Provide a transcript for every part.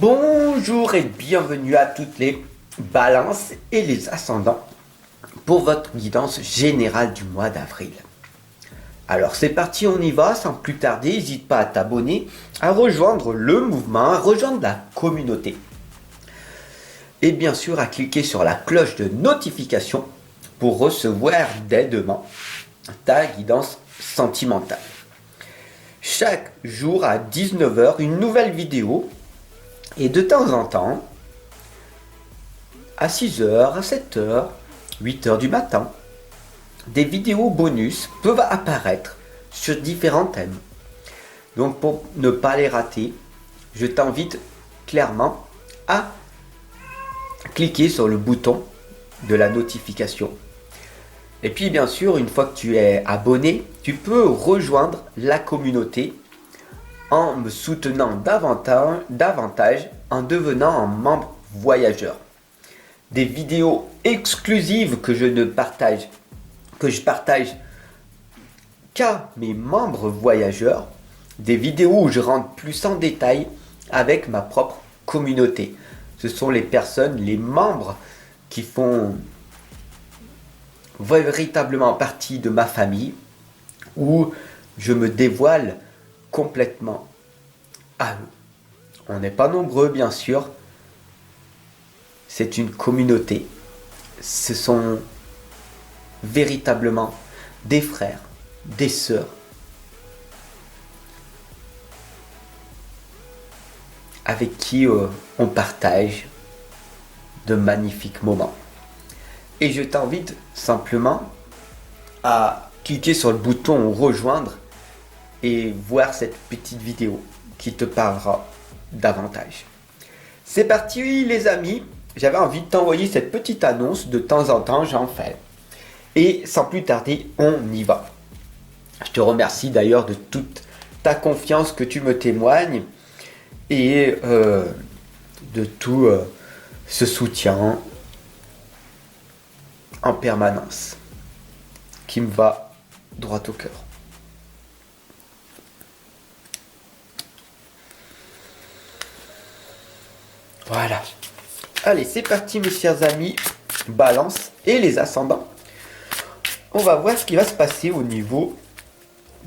Bonjour et bienvenue à toutes les balances et les ascendants pour votre guidance générale du mois d'avril. Alors c'est parti, on y va, sans plus tarder, n'hésite pas à t'abonner, à rejoindre le mouvement, à rejoindre la communauté. Et bien sûr à cliquer sur la cloche de notification pour recevoir dès demain ta guidance sentimentale. Chaque jour à 19h, une nouvelle vidéo. Et de temps en temps, à 6h, à 7h, 8h du matin, des vidéos bonus peuvent apparaître sur différents thèmes. Donc pour ne pas les rater, je t'invite clairement à cliquer sur le bouton de la notification. Et puis bien sûr, une fois que tu es abonné, tu peux rejoindre la communauté en me soutenant davantage en devenant un membre voyageur. Des vidéos exclusives que je partage qu'à mes membres voyageurs, des vidéos où je rentre plus en détail avec ma propre communauté. Ce sont les personnes, les membres qui font véritablement partie de ma famille, où je me dévoile complètement à eux. On n'est pas nombreux, bien sûr. C'est une communauté. Ce sont véritablement des frères, des sœurs, avec qui on partage de magnifiques moments. Et je t'invite simplement à cliquer sur le bouton rejoindre et voir cette petite vidéo qui te parlera davantage. C'est parti les amis, j'avais envie de t'envoyer cette petite annonce, de temps en temps j'en fais. Et sans plus tarder, on y va. Je te remercie d'ailleurs de toute ta confiance que tu me témoignes et de tout ce soutien en permanence qui me va droit au cœur. Voilà. Allez, c'est parti mes chers amis, balance et les ascendants. On va voir ce qui va se passer au niveau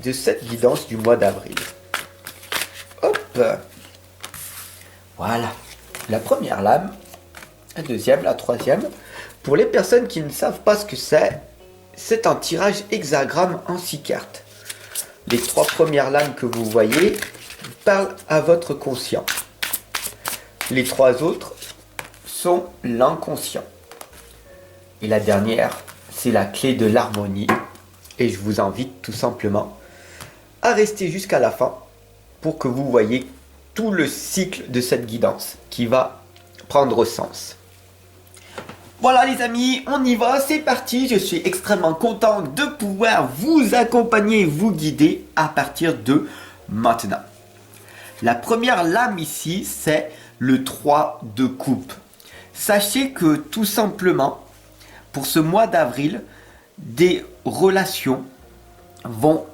de cette guidance du mois d'avril. Hop. Voilà. La première lame, la deuxième, la troisième. Pour les personnes qui ne savent pas ce que c'est un tirage hexagramme en 6 cartes. Les 3 premières lames que vous voyez parlent à votre conscient. Les 3 autres sont l'inconscient. Et la dernière, c'est la clé de l'harmonie. Et je vous invite tout simplement à rester jusqu'à la fin pour que vous voyez tout le cycle de cette guidance qui va prendre sens. Voilà les amis, on y va, c'est parti. Je suis extrêmement content de pouvoir vous accompagner, vous guider à partir de maintenant. La première lame ici, c'est le 3 de coupe. Sachez que tout simplement, pour ce mois d'avril, des relations vont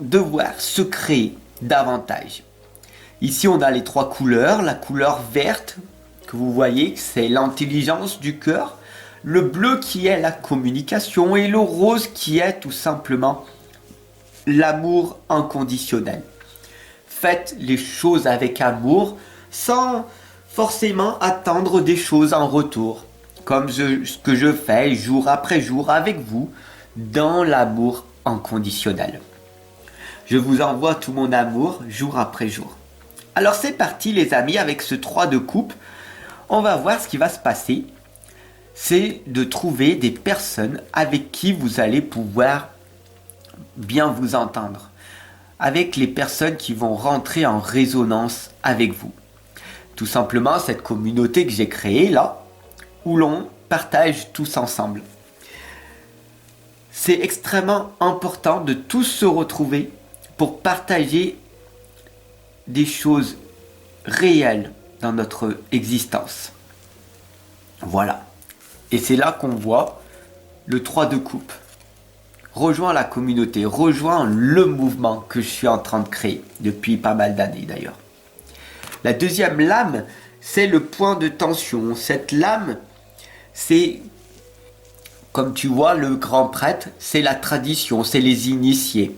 devoir se créer davantage. Ici, on a les 3 couleurs. La couleur verte, que vous voyez, c'est l'intelligence du cœur. Le bleu qui est la communication et le rose qui est tout simplement l'amour inconditionnel. Faites les choses avec amour sans forcément attendre des choses en retour. Comme ce que je fais jour après jour avec vous dans l'amour inconditionnel. Je vous envoie tout mon amour jour après jour. Alors c'est parti les amis avec ce 3 de coupe. On va voir ce qui va se passer. C'est de trouver des personnes avec qui vous allez pouvoir bien vous entendre. Avec les personnes qui vont rentrer en résonance avec vous. Tout simplement cette communauté que j'ai créée là, où l'on partage tous ensemble. C'est extrêmement important de tous se retrouver pour partager des choses réelles dans notre existence. Voilà. Et c'est là qu'on voit le 3 de coupe. Rejoins la communauté, rejoins le mouvement que je suis en train de créer depuis pas mal d'années d'ailleurs. La deuxième lame, c'est le point de tension. Cette lame, c'est, comme tu vois, le grand prêtre, c'est la tradition, c'est les initiés.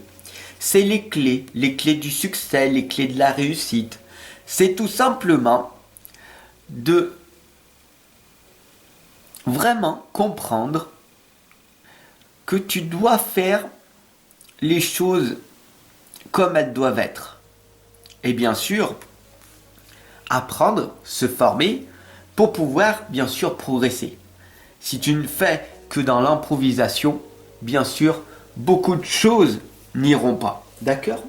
C'est les clés du succès, les clés de la réussite. C'est tout simplement de vraiment comprendre que tu dois faire les choses comme elles doivent être. Et bien sûr, apprendre, se former pour pouvoir bien sûr progresser. Si tu ne fais que dans l'improvisation, bien sûr, beaucoup de choses n'iront pas. D'accord ?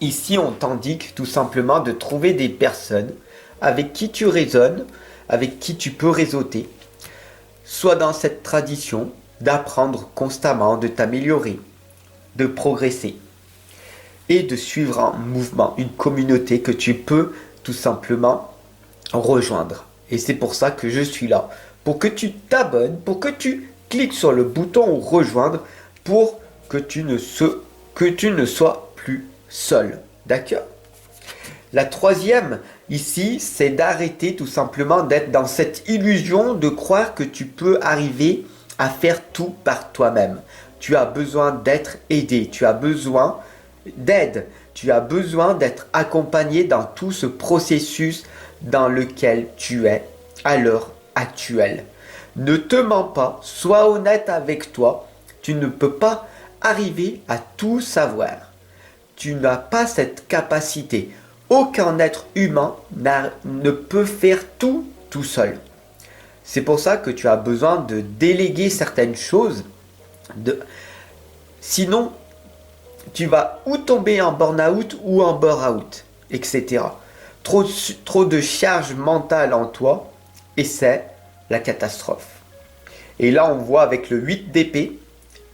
Ici, on t'indique tout simplement de trouver des personnes avec qui tu raisonnes, avec qui tu peux réseauter, soit dans cette tradition d'apprendre constamment, de t'améliorer, de progresser et de suivre un mouvement, une communauté que tu peux tout simplement rejoindre. Et c'est pour ça que je suis là, pour que tu t'abonnes, pour que tu cliques sur le bouton rejoindre, pour que tu ne sois plus seul. D'accord ? La troisième, ici, c'est d'arrêter tout simplement d'être dans cette illusion de croire que tu peux arriver à faire tout par toi-même. Tu as besoin d'être aidé, tu as besoin d'aide, tu as besoin d'être accompagné dans tout ce processus dans lequel tu es à l'heure actuelle. Ne te mens pas, sois honnête avec toi, tu ne peux pas arriver à tout savoir. Tu n'as pas cette capacité. Aucun être humain ne peut faire tout seul. C'est pour ça que tu as besoin de déléguer certaines choses. Sinon, tu vas ou tomber en burn-out ou en burn-out, etc. Trop de charge mentale en toi et c'est la catastrophe. Et là, on voit avec le 8 d'épée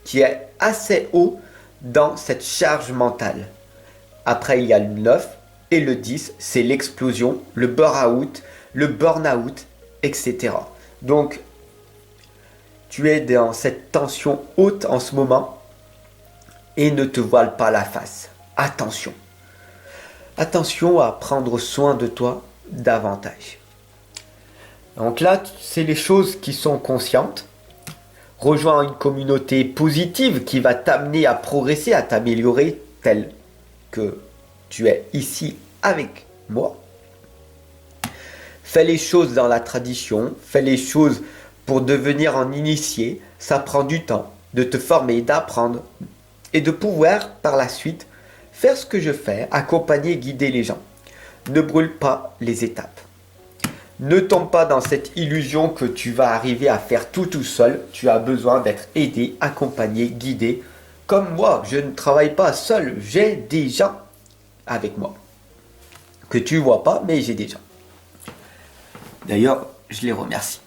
qui est assez haut dans cette charge mentale. Après, il y a le 9 et le 10, c'est l'explosion, le burn-out, etc. Donc, tu es dans cette tension haute en ce moment et ne te voile pas la face. Attention. Attention à prendre soin de toi davantage. Donc là, c'est les choses qui sont conscientes. Rejoins une communauté positive qui va t'amener à progresser, à t'améliorer tel que tu es ici avec moi. Fais les choses dans la tradition, fais les choses pour devenir un initié. Ça prend du temps de te former, d'apprendre et de pouvoir par la suite faire ce que je fais, accompagner, guider les gens. Ne brûle pas les étapes. Ne tombe pas dans cette illusion que tu vas arriver à faire tout seul. Tu as besoin d'être aidé, accompagné, guidé. Comme moi, je ne travaille pas seul, j'ai des gens avec moi. Que tu ne vois pas, mais j'ai des gens. D'ailleurs, je les remercie.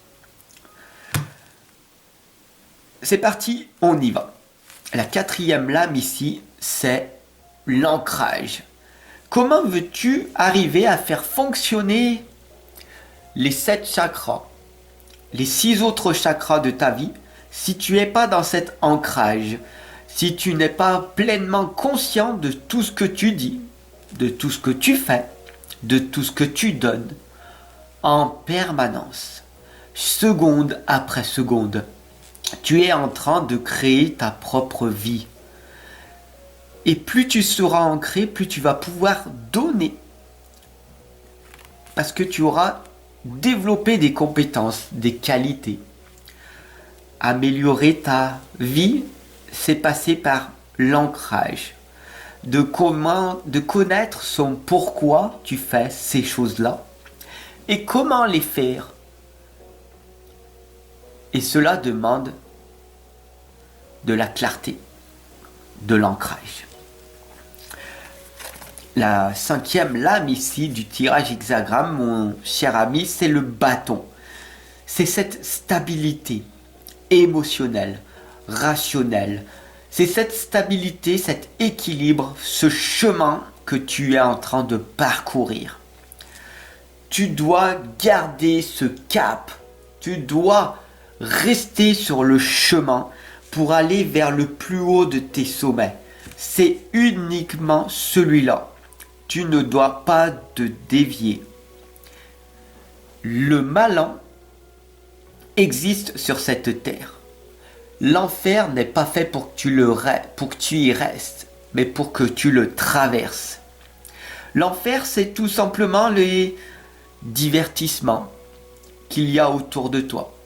C'est parti, on y va. La quatrième lame ici, c'est l'ancrage. Comment veux-tu arriver à faire fonctionner les 7 chakras, les 6 autres chakras de ta vie, si tu n'es pas dans cet ancrage, si tu n'es pas pleinement conscient de tout ce que tu dis, de tout ce que tu fais, de tout ce que tu donnes, en permanence, seconde après seconde, tu es en train de créer ta propre vie. Et plus tu seras ancré, plus tu vas pouvoir donner. Parce que tu auras développé des compétences, des qualités. Améliorer ta vie, c'est passer par l'ancrage. De connaître son pourquoi tu fais ces choses-là et comment les faire. Et cela demande de la clarté, de l'ancrage. La 5e lame ici du tirage hexagramme, mon cher ami, c'est le bâton. C'est cette stabilité émotionnelle, rationnelle. C'est cette stabilité, cet équilibre, ce chemin que tu es en train de parcourir. Tu dois garder ce cap. Tu dois rester sur le chemin pour aller vers le plus haut de tes sommets. C'est uniquement celui-là. Tu ne dois pas te dévier. Le malin existe sur cette terre. L'enfer n'est pas fait pour que tu y restes, mais pour que tu le traverses. L'enfer, c'est tout simplement les divertissements qu'il y a autour de toi.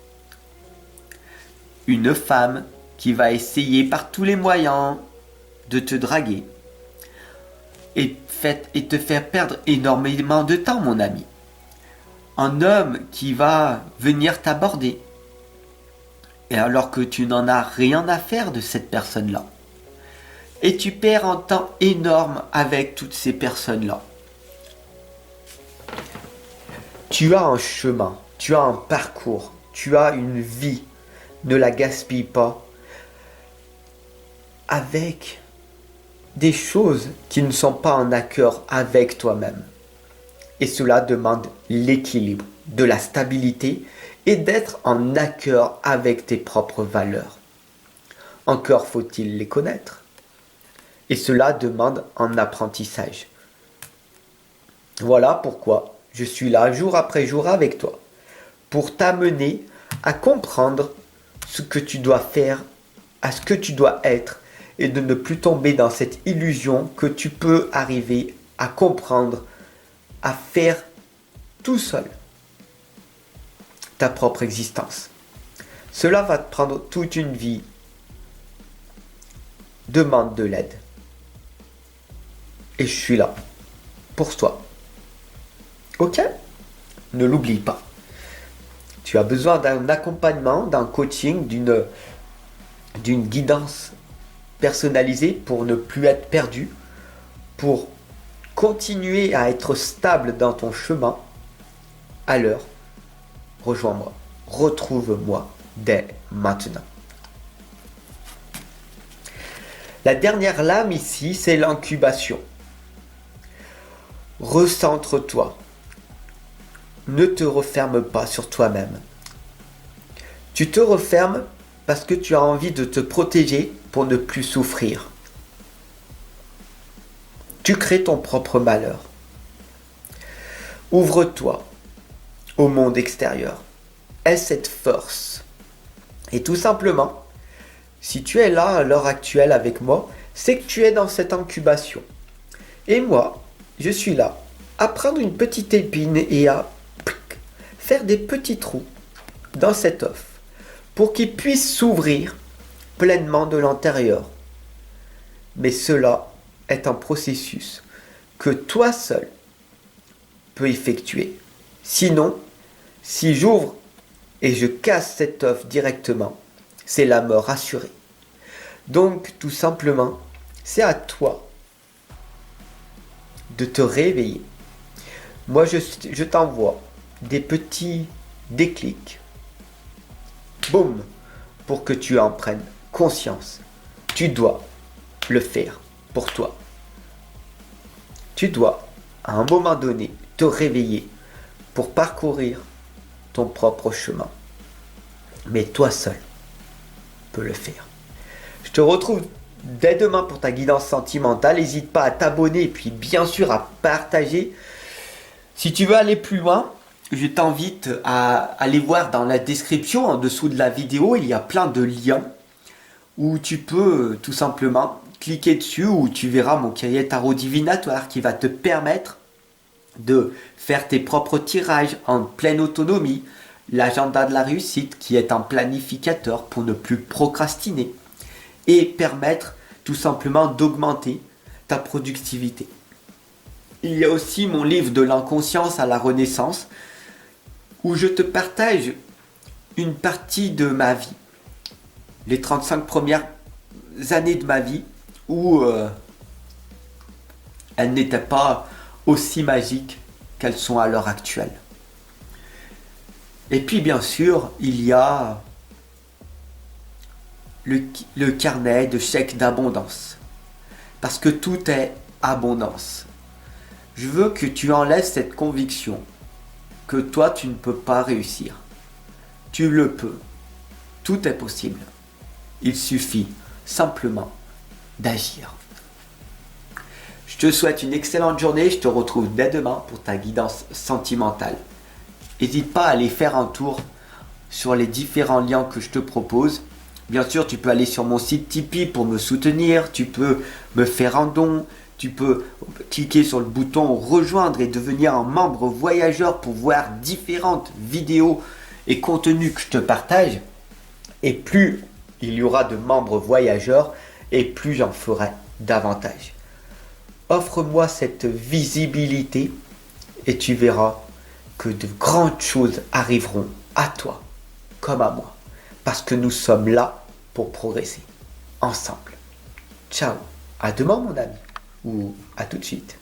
Une femme qui va essayer par tous les moyens de te draguer et te faire perdre énormément de temps, mon ami. Un homme qui va venir t'aborder, et alors que tu n'en as rien à faire de cette personne-là. Et tu perds un temps énorme avec toutes ces personnes-là. Tu as un chemin, tu as un parcours, tu as une vie. Ne la gaspille pas avec des choses qui ne sont pas en accord avec toi-même. Et cela demande l'équilibre, de la stabilité et d'être en accord avec tes propres valeurs. Encore faut-il les connaître. Et cela demande un apprentissage. Voilà pourquoi je suis là jour après jour avec toi, pour t'amener à comprendre ce que tu dois faire, à ce que tu dois être, et de ne plus tomber dans cette illusion que tu peux arriver à comprendre, à faire tout seul ta propre existence. Cela va te prendre toute une vie. Demande de l'aide. Et je suis là pour toi. Ok? Ne l'oublie pas. Tu as besoin d'un accompagnement, d'un coaching, d'une guidance personnalisée pour ne plus être perdu, pour continuer à être stable dans ton chemin. Alors, rejoins-moi, retrouve-moi dès maintenant. La dernière lame ici, c'est l'incubation. Recentre-toi. Ne te referme pas sur toi-même. Tu te refermes parce que tu as envie de te protéger pour ne plus souffrir. Tu crées ton propre malheur. Ouvre-toi au monde extérieur. Aie cette force. Et tout simplement, si tu es là à l'heure actuelle avec moi, c'est que tu es dans cette incubation. Et moi, je suis là à prendre une petite épine et à faire des petits trous dans cet œuf pour qu'il puisse s'ouvrir pleinement de l'intérieur. Mais cela est un processus que toi seul peux effectuer. Sinon, si j'ouvre et je casse cet œuf directement, c'est la mort assurée. Donc, tout simplement, c'est à toi de te réveiller. Moi, je t'envoie des petits déclics. Boum! Pour que tu en prennes conscience. Tu dois le faire pour toi. Tu dois, à un moment donné, te réveiller pour parcourir ton propre chemin. Mais toi seul peux le faire. Je te retrouve dès demain pour ta guidance sentimentale. N'hésite pas à t'abonner et puis bien sûr à partager. Si tu veux aller plus loin, je t'invite à aller voir dans la description en dessous de la vidéo. Il y a plein de liens où tu peux tout simplement cliquer dessus, où tu verras mon cahier tarot divinatoire qui va te permettre de faire tes propres tirages en pleine autonomie, l'agenda de la réussite qui est un planificateur pour ne plus procrastiner et permettre tout simplement d'augmenter ta productivité. Il y a aussi mon livre de l'inconscience à la renaissance où je te partage une partie de ma vie, les 35 premières années de ma vie où elles n'étaient pas aussi magiques qu'elles sont à l'heure actuelle. Et puis bien sûr, il y a le carnet de chèques d'abondance. Parce que tout est abondance. Je veux que tu enlèves cette conviction que toi tu ne peux pas réussir. Tu le peux. Tout est possible. Il suffit simplement d'agir. Je te souhaite une excellente journée. Je te retrouve dès demain pour ta guidance sentimentale. N'hésite pas à aller faire un tour sur les différents liens que je te propose. Bien sûr, tu peux aller sur mon site Tipeee pour me soutenir. Tu peux me faire un don. Tu peux cliquer sur le bouton rejoindre et devenir un membre voyageur pour voir différentes vidéos et contenus que je te partage. Et plus il y aura de membres voyageurs, et plus j'en ferai davantage. Offre-moi cette visibilité et tu verras que de grandes choses arriveront à toi comme à moi. Parce que nous sommes là pour progresser ensemble. Ciao, à demain mon ami, ou à tout de suite.